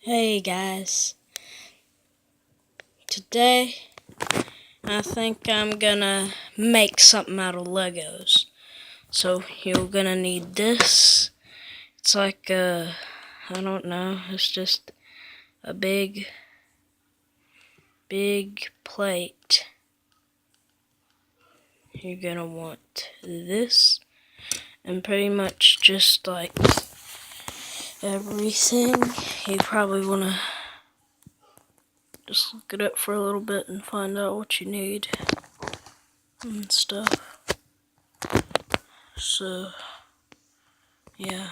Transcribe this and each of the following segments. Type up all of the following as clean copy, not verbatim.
Hey guys, today I think I'm gonna make something out of Legos. So you're gonna need this. It's like I don't know, it's just a big plate. You're gonna want this and pretty much just like everything. You probably wanna just look it up for a little bit and find out what you need and stuff. So, yeah.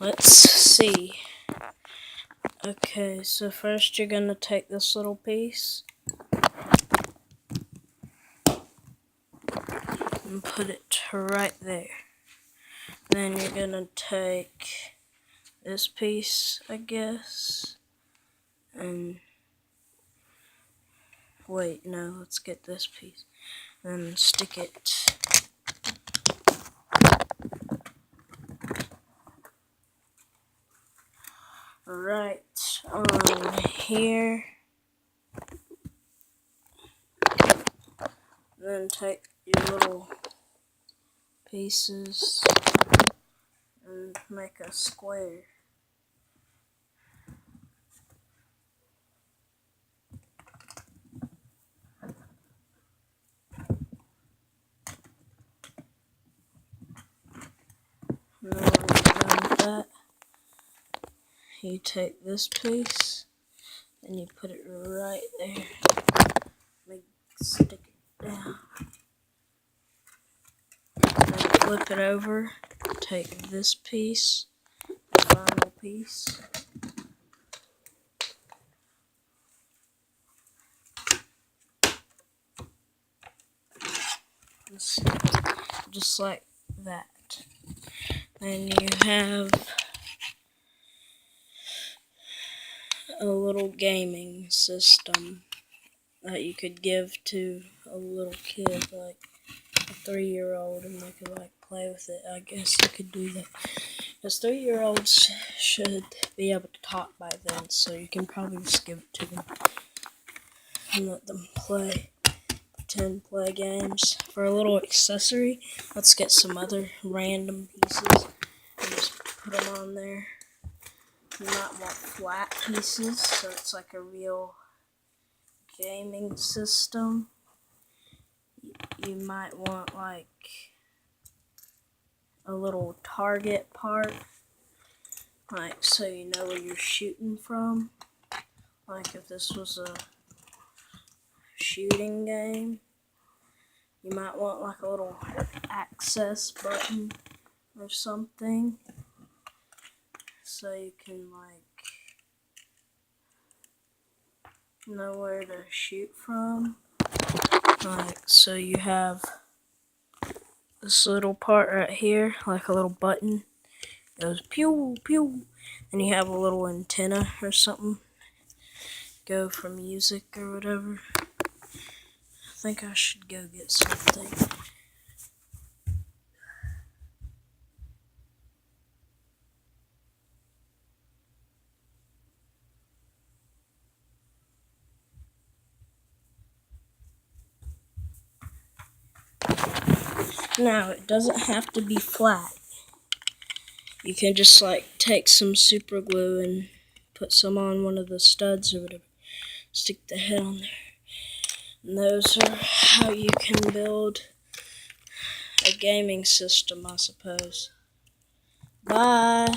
Let's see. Okay, so first you're gonna take this little piece and put it right there. Then you're gonna take this piece, I guess, and wait, no, let's get this piece. Then stick it right on here. Then take your little pieces and make a square. And then when you're done with that, you take this piece and you put it right there. Stick it down. Then flip it over. Take this piece, the final piece. Just like that. Then you have a little gaming system that you could give to a little kid, like a 3-year-old, and they could like play with it. I guess you could do that. Because 3-year-olds should be able to talk by then, so you can probably just give it to them and let them play. Pretend play games. For a little accessory, let's get some other random pieces and just put them on there. You might want flat pieces, so it's like a real gaming system. You might want like a little target part, like so you know where you're shooting from. Like if this was a shooting game, you might want like a little access button or something, so you can like know where to shoot from. Like so you have this little part right here, like a little button. It goes pew pew, and you have a little antenna or something. Go for music or whatever. I think I should go get something. Now, it doesn't have to be flat. You can just like take some super glue and put some on one of the studs or whatever. Stick the head on there. And those are how you can build a gaming system, I suppose. Bye.